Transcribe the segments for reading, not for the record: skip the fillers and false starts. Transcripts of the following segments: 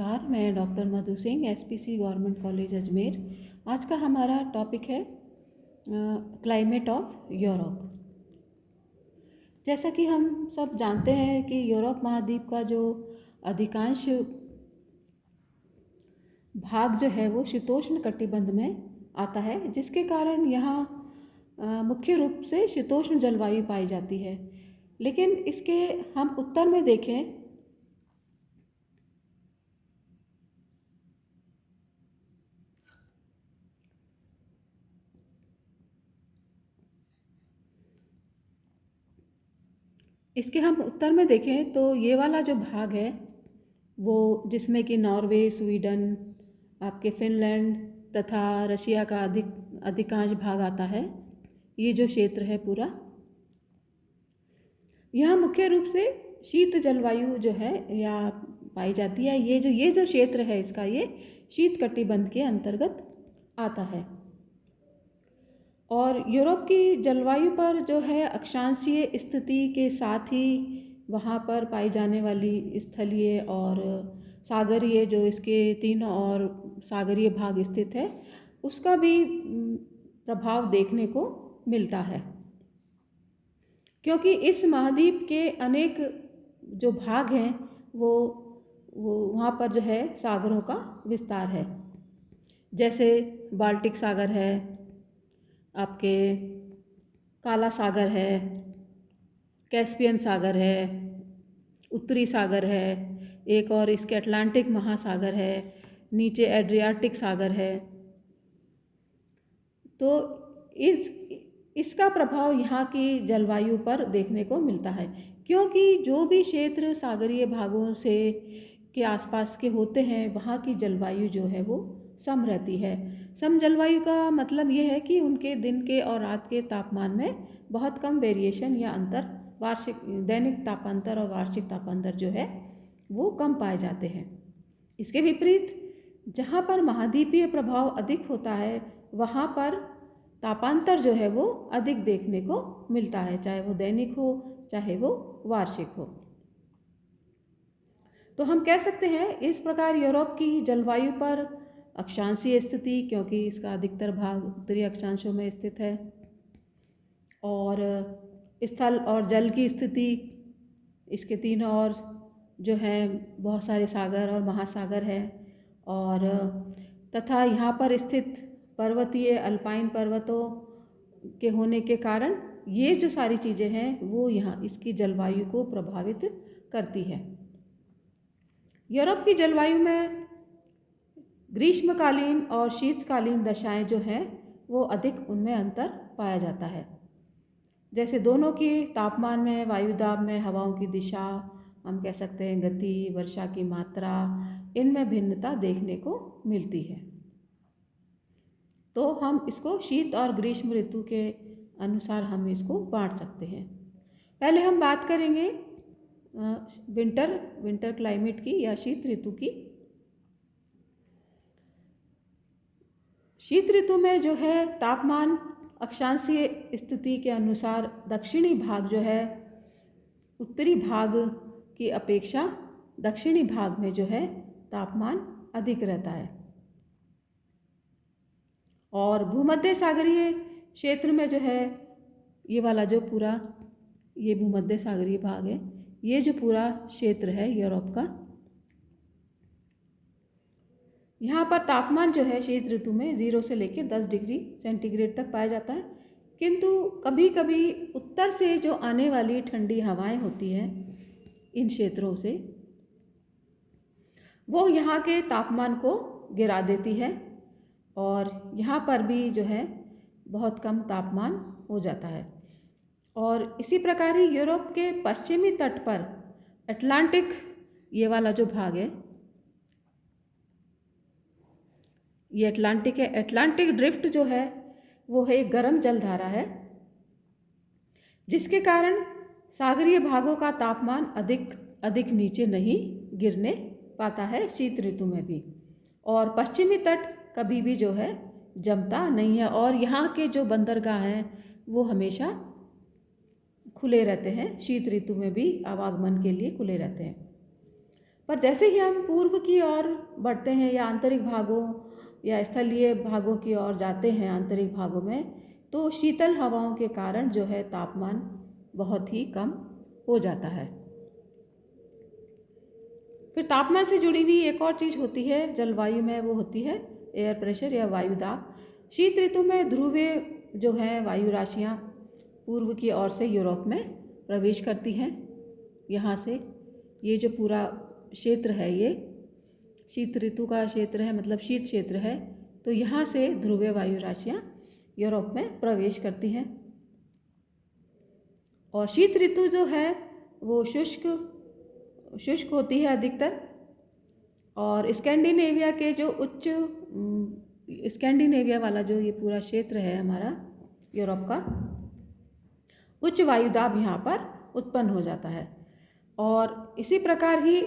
नमस्कार, मैं doctor Madhu Singh, SPC government college Ajmer. आज का हमारा टॉपिक है क्लाइमेट ऑफ यूरोप। जैसा कि हम सब जानते हैं कि यूरोप महाद्वीप का जो अधिकांश भाग जो है वो शीतोष्ण कटिबंध में आता है, जिसके कारण यहाँ मुख्य रूप से शीतोष्ण जलवायु पाई जाती है। लेकिन इसके हम उत्तर में देखें तो ये वाला जो भाग है वो जिसमें कि नॉर्वे, स्वीडन, आपके फिनलैंड तथा रशिया का अधिकांश भाग आता है। ये जो क्षेत्र है पूरा, यहाँ मुख्य रूप से शीत जलवायु जो है या पाई जाती है। ये जो क्षेत्र है इसका ये शीत कटिबंध के अंतर्गत आता है। और यूरोप की जलवायु पर जो है अक्षांशीय स्थिति के साथ ही वहाँ पर पाई जाने वाली स्थलीय और सागरीय जो इसके तीनों और सागरीय भाग स्थित है, उसका भी प्रभाव देखने को मिलता है, क्योंकि इस महाद्वीप के अनेक जो भाग हैं वो वहाँ पर जो है सागरों का विस्तार है। जैसे बाल्टिक सागर है, आपके काला सागर है, कैस्पियन सागर है, उत्तरी सागर है, एक और इसके अटलांटिक महासागर है, नीचे एड्रियाटिक सागर है। तो इसका प्रभाव यहाँ की जलवायु पर देखने को मिलता है, क्योंकि जो भी क्षेत्र सागरीय भागों से के आसपास के होते हैं वहाँ की जलवायु जो है वो सम रहती है। सम जलवायु का मतलब ये है कि उनके दिन के और रात के तापमान में बहुत कम वेरिएशन या अंतर, वार्षिक दैनिक तापांतर और वार्षिक तापांतर जो है वो कम पाए जाते हैं। इसके विपरीत जहाँ पर महाद्वीपीय प्रभाव अधिक होता है वहाँ पर तापांतर जो है वो अधिक देखने को मिलता है, चाहे वो दैनिक हो चाहे वो वार्षिक हो। तो हम कह सकते हैं इस प्रकार यूरोप की जलवायु पर अक्षांशीय स्थिति, क्योंकि इसका अधिकतर भाग उत्तरी अक्षांशों में स्थित है, और स्थल और जल की स्थिति, इसके तीनों ओर जो है बहुत सारे सागर और महासागर है, और तथा यहाँ पर स्थित पर्वतीय अल्पाइन पर्वतों के होने के कारण ये जो सारी चीज़ें हैं वो यहाँ इसकी जलवायु को प्रभावित करती है। यूरोप की जलवायु में ग्रीष्मकालीन और शीतकालीन दशाएं जो हैं वो अधिक उनमें अंतर पाया जाता है। जैसे दोनों के तापमान में, वायुदाब में, हवाओं की दिशा, हम कह सकते हैं गति, वर्षा की मात्रा, इनमें भिन्नता देखने को मिलती है। तो हम इसको शीत और ग्रीष्म ऋतु के अनुसार हम इसको बांट सकते हैं। पहले हम बात करेंगे विंटर क्लाइमेट की या शीत ऋतु की। शीत ऋतु में जो है तापमान अक्षांशीय स्थिति के अनुसार दक्षिणी भाग जो है उत्तरी भाग की अपेक्षा दक्षिणी भाग में जो है तापमान अधिक रहता है, और भूमध्य सागरीय क्षेत्र में जो है ये वाला जो पूरा ये भूमध्य सागरीय भाग है, ये जो पूरा क्षेत्र है यूरोप का, यहाँ पर तापमान जो है शीत ऋतु में 0 से लेकर 10 डिग्री सेंटीग्रेड तक पाया जाता है। किंतु कभी कभी उत्तर से जो आने वाली ठंडी हवाएं होती हैं इन क्षेत्रों से, वो यहाँ के तापमान को गिरा देती है, और यहाँ पर भी जो है बहुत कम तापमान हो जाता है। और इसी प्रकार ही यूरोप के पश्चिमी तट पर अटलांटिक, ये वाला जो भाग है ये अटलांटिक है। अटलांटिक ड्रिफ्ट जो है वो है एक गर्म जलधारा है, जिसके कारण सागरीय भागों का तापमान अधिक नीचे नहीं गिरने पाता है शीत ऋतु में भी, और पश्चिमी तट कभी भी जो है जमता नहीं है, और यहाँ के जो बंदरगाह हैं वो हमेशा खुले रहते हैं, शीत ऋतु में भी आवागमन के लिए खुले रहते हैं। पर जैसे ही हम पूर्व की ओर बढ़ते हैं या आंतरिक भागों या स्थलीय भागों की ओर जाते हैं आंतरिक भागों में, तो शीतल हवाओं के कारण जो है तापमान बहुत ही कम हो जाता है। फिर तापमान से जुड़ी हुई एक और चीज़ होती है जलवायु में, वो होती है एयर प्रेशर या वायु दाब। शीत ऋतु में ध्रुवीय जो है वायु राशियाँ पूर्व की ओर से यूरोप में प्रवेश करती हैं। यहाँ से ये जो पूरा क्षेत्र है ये शीत ऋतु का क्षेत्र है, मतलब शीत क्षेत्र है। तो यहाँ से ध्रुवीय वायु राशियाँ यूरोप में प्रवेश करती हैं। और शीत ऋतु जो है वो शुष्क होती है अधिकतर। और स्कैंडिनेविया के जो स्कैंडिनेविया वाला जो ये पूरा क्षेत्र है हमारा यूरोप का, उच्च वायुदाब यहाँ पर उत्पन्न हो जाता है। और इसी प्रकार ही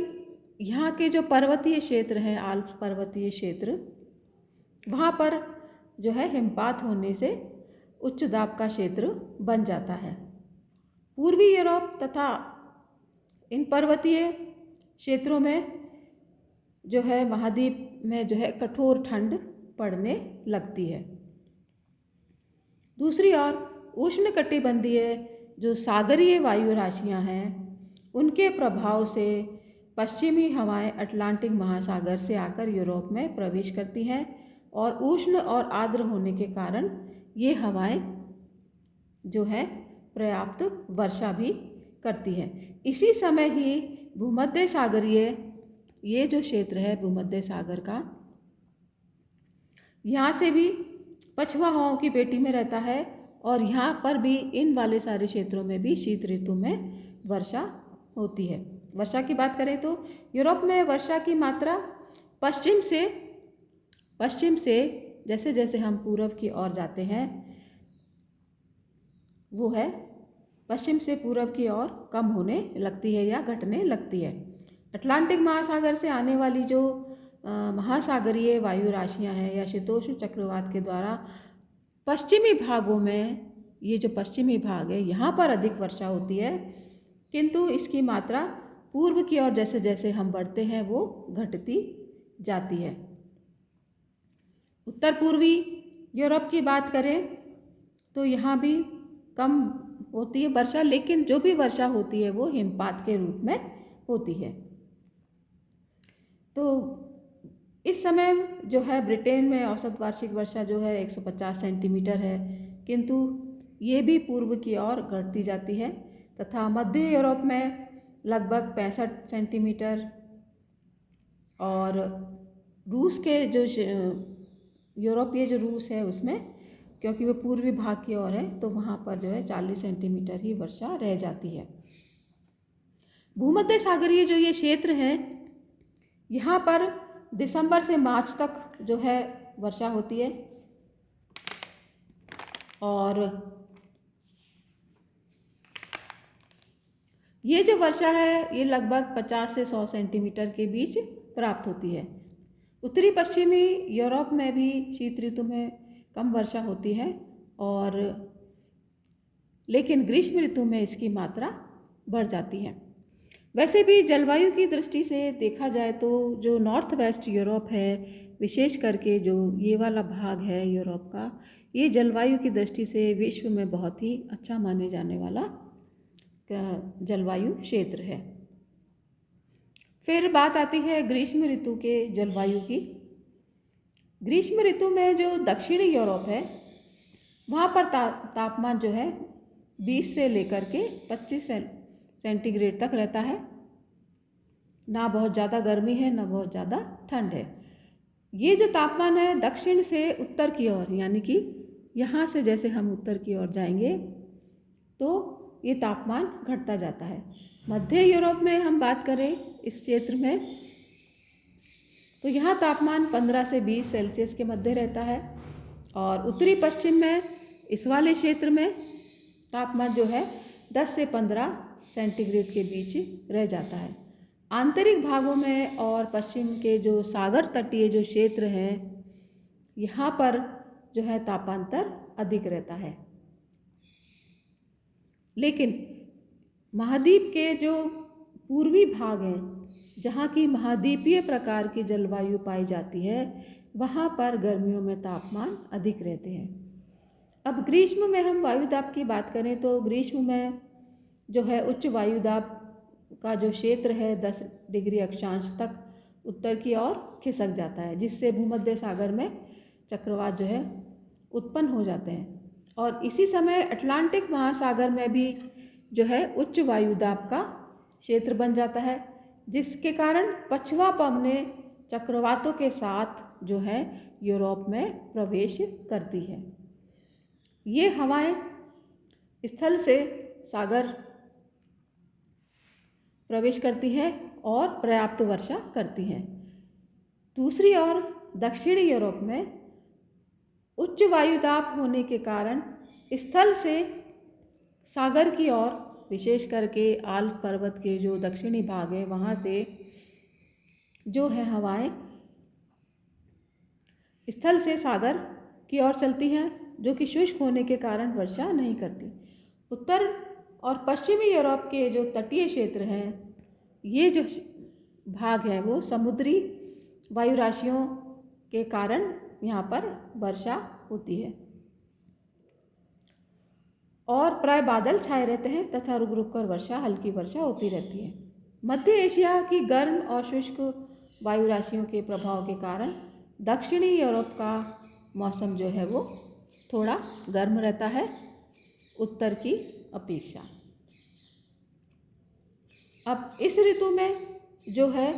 यहाँ के जो पर्वतीय क्षेत्र हैं, आल्प्स पर्वतीय क्षेत्र, वहाँ पर जो है हिमपात होने से उच्च दाब का क्षेत्र बन जाता है। पूर्वी यूरोप तथा इन पर्वतीय क्षेत्रों में जो है महाद्वीप में जो है कठोर ठंड पड़ने लगती है। दूसरी ओर उष्णकटिबंधीय जो सागरीय वायु राशियाँ हैं, उनके प्रभाव से पश्चिमी हवाएं अटलांटिक महासागर से आकर यूरोप में प्रवेश करती हैं और उष्ण और आर्द्र होने के कारण ये हवाएं जो है पर्याप्त वर्षा भी करती हैं। इसी समय ही भूमध्य सागरीय ये जो क्षेत्र है भूमध्य सागर का, यहाँ से भी पछुआ हवाओं की पेटी में रहता है और यहाँ पर भी इन वाले सारे क्षेत्रों में भी शीत ऋतु में वर्षा होती है। वर्षा की बात करें तो यूरोप में वर्षा की मात्रा पश्चिम से जैसे जैसे हम पूर्व की ओर जाते हैं, वो है पश्चिम से पूर्व की ओर कम होने लगती है या घटने लगती है। अटलांटिक महासागर से आने वाली जो महासागरीय वायु राशियाँ हैं या शीतोष्ण चक्रवात के द्वारा पश्चिमी भागों में, ये जो पश्चिमी भाग है यहाँ पर अधिक वर्षा होती है, किंतु इसकी मात्रा पूर्व की ओर जैसे जैसे हम बढ़ते हैं वो घटती जाती है। उत्तर पूर्वी यूरोप की बात करें तो यहाँ भी कम होती है वर्षा, लेकिन जो भी वर्षा होती है वो हिमपात के रूप में होती है। तो इस समय जो है ब्रिटेन में औसत वार्षिक वर्षा जो है 150 सेंटीमीटर है, किंतु ये भी पूर्व की ओर घटती जाती है। तथा मध्य यूरोप में लगभग 65 सेंटीमीटर, और रूस के जो यूरोपीय जो रूस है उसमें, क्योंकि वो पूर्वी भाग की ओर है, तो वहाँ पर जो है 40 सेंटीमीटर ही वर्षा रह जाती है। भूमध्य सागरीय जो ये क्षेत्र है, यहाँ पर दिसंबर से मार्च तक जो है वर्षा होती है और ये जो वर्षा है ये लगभग 50 से 100 सेंटीमीटर के बीच प्राप्त होती है। उत्तरी पश्चिमी यूरोप में भी शीत ऋतु में कम वर्षा होती है, और लेकिन ग्रीष्म ऋतु में इसकी मात्रा बढ़ जाती है। वैसे भी जलवायु की दृष्टि से देखा जाए तो जो नॉर्थ वेस्ट यूरोप है, विशेष करके जो ये वाला भाग है यूरोप का, ये जलवायु की दृष्टि से विश्व में बहुत ही अच्छा माने जाने वाला जलवायु क्षेत्र है। फिर बात आती है ग्रीष्म ऋतु के जलवायु की। ग्रीष्म ऋतु में जो दक्षिणी यूरोप है वहाँ पर तापमान जो है 20 से लेकर के 25 सेंटीग्रेड तक रहता है। ना बहुत ज़्यादा गर्मी है ना बहुत ज़्यादा ठंड है। ये जो तापमान है दक्षिण से उत्तर की ओर, यानी कि यहाँ से जैसे हम उत्तर की ओर जाएंगे तो ये तापमान घटता जाता है। मध्य यूरोप में हम बात करें इस क्षेत्र में, तो यहाँ तापमान 15 से 20 सेल्सियस के मध्य रहता है, और उत्तरी पश्चिम में इस वाले क्षेत्र में तापमान जो है 10 से 15 सेंटीग्रेड के बीच रह जाता है। आंतरिक भागों में और पश्चिम के जो सागर तटीय जो क्षेत्र हैं, यहाँ पर जो है तापांतर अधिक रहता है। लेकिन महाद्वीप के जो पूर्वी भाग हैं जहाँ की महाद्वीपीय प्रकार की जलवायु पाई जाती है वहाँ पर गर्मियों में तापमान अधिक रहते हैं। अब ग्रीष्म में हम वायुदाब की बात करें तो ग्रीष्म में जो है उच्च वायुदाब का जो क्षेत्र है 10 डिग्री अक्षांश तक उत्तर की ओर खिसक जाता है, जिससे भूमध्य सागर में चक्रवात जो है उत्पन्न हो जाते हैं। और इसी समय अटलांटिक महासागर में भी जो है उच्च वायुदाब का क्षेत्र बन जाता है, जिसके कारण पछुआ पवनें चक्रवातों के साथ जो है यूरोप में प्रवेश करती है। ये हवाएं स्थल से सागर प्रवेश करती हैं और पर्याप्त वर्षा करती हैं। दूसरी ओर दक्षिणी यूरोप में उच्च वायुदाब होने के कारण स्थल से सागर की ओर, विशेष करके आल्प पर्वत के जो दक्षिणी भाग है वहाँ से जो है हवाएं स्थल से सागर की ओर चलती हैं, जो कि शुष्क होने के कारण वर्षा नहीं करती। उत्तर और पश्चिमी यूरोप के जो तटीय क्षेत्र हैं, ये जो भाग है वो समुद्री वायु राशियों के कारण यहाँ पर वर्षा होती है और प्राय बादल छाए रहते हैं तथा रुक रुक कर वर्षा, हल्की वर्षा होती रहती है। मध्य एशिया की गर्म और शुष्क वायु राशियों के प्रभाव के कारण दक्षिणी यूरोप का मौसम जो है वो थोड़ा गर्म रहता है उत्तर की अपेक्षा। अब इस ऋतु में जो है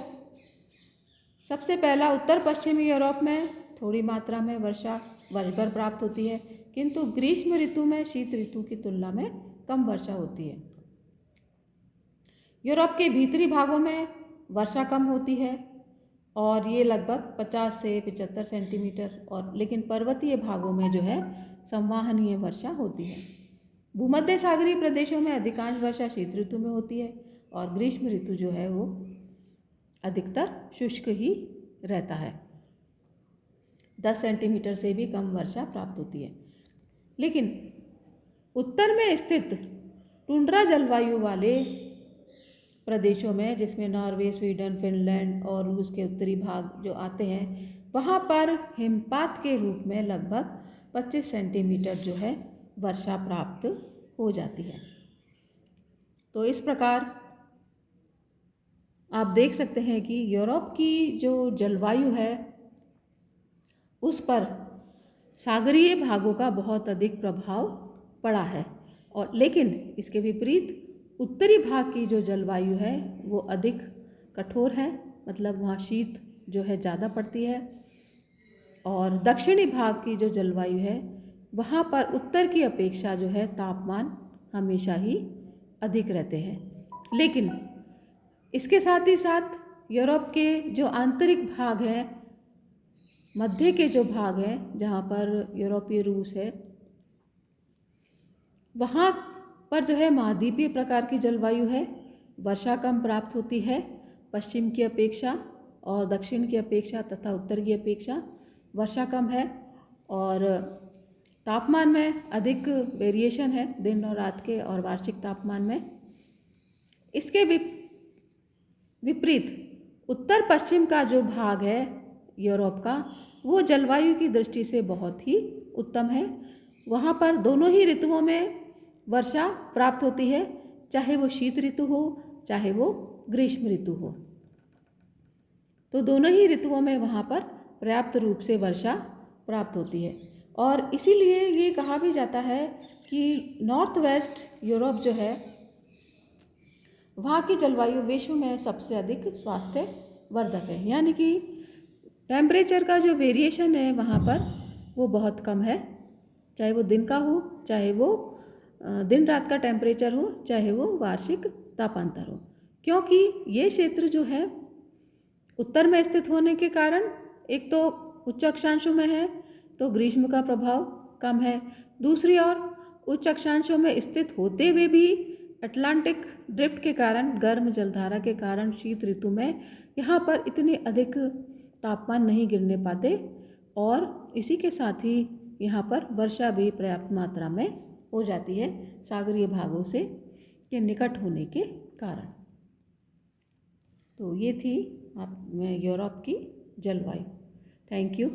सबसे पहला उत्तर पश्चिमी यूरोप में थोड़ी मात्रा में वर्षा वर्षभर प्राप्त होती है, किंतु ग्रीष्म ऋतु में शीत ऋतु की तुलना में कम वर्षा होती है। यूरोप के भीतरी भागों में वर्षा कम होती है और ये लगभग 50 से 75 सेंटीमीटर, और लेकिन पर्वतीय भागों में जो है संवहनीय वर्षा होती है। भूमध्य सागरीय प्रदेशों में अधिकांश वर्षा शीत ऋतु में होती है और ग्रीष्म ऋतु जो है वो अधिकतर शुष्क ही रहता है। 10 सेंटीमीटर से भी कम वर्षा प्राप्त होती है। लेकिन उत्तर में स्थित टुंड्रा जलवायु वाले प्रदेशों में, जिसमें नॉर्वे, स्वीडन, फिनलैंड और रूस के उत्तरी भाग जो आते हैं, वहाँ पर हिमपात के रूप में लगभग 25 सेंटीमीटर जो है वर्षा प्राप्त हो जाती है। तो इस प्रकार आप देख सकते हैं कि यूरोप की जो जलवायु है उस पर सागरीय भागों का बहुत अधिक प्रभाव पड़ा है, और लेकिन इसके विपरीत उत्तरी भाग की जो जलवायु है वो अधिक कठोर है, मतलब वहाँ शीत जो है ज़्यादा पड़ती है। और दक्षिणी भाग की जो जलवायु है वहाँ पर उत्तर की अपेक्षा जो है तापमान हमेशा ही अधिक रहते हैं। लेकिन इसके साथ ही साथ यूरोप के जो आंतरिक भाग हैं, मध्य के जो भाग हैं जहाँ पर यूरोपीय रूस है, वहाँ पर जो है महाद्वीपीय प्रकार की जलवायु है, वर्षा कम प्राप्त होती है पश्चिम की अपेक्षा, और दक्षिण की अपेक्षा तथा उत्तर की अपेक्षा वर्षा कम है, और तापमान में अधिक वेरिएशन है दिन और रात के और वार्षिक तापमान में। इसके विपरीत उत्तर पश्चिम का जो भाग है यूरोप का, वो जलवायु की दृष्टि से बहुत ही उत्तम है। वहाँ पर दोनों ही ऋतुओं में वर्षा प्राप्त होती है, चाहे वो शीत ऋतु हो चाहे वो ग्रीष्म ऋतु हो। तो दोनों ही ऋतुओं में वहाँ पर पर्याप्त रूप से वर्षा प्राप्त होती है, और इसीलिए ये कहा भी जाता है कि नॉर्थ वेस्ट यूरोप जो है वहाँ की जलवायु विश्व में सबसे अधिक स्वास्थ्यवर्धक है। यानी कि टेम्परेचर का जो वेरिएशन है वहाँ पर वो बहुत कम है, चाहे वो दिन का हो, चाहे वो दिन रात का टेम्परेचर हो, चाहे वो वार्षिक तापांतर हो। क्योंकि ये क्षेत्र जो है उत्तर में स्थित होने के कारण एक तो उच्च अक्षांशों में है तो ग्रीष्म का प्रभाव कम है, दूसरी ओर उच्च अक्षांशों में स्थित होते हुए भी अटलांटिक ड्रिफ्ट के कारण, गर्म जलधारा के कारण शीत ऋतु में यहाँ पर इतने अधिक तापमान नहीं गिरने पाते, और इसी के साथ ही यहाँ पर वर्षा भी पर्याप्त मात्रा में हो जाती है सागरीय भागों से के निकट होने के कारण। तो ये थी यूरोप की जलवायु। Thank you.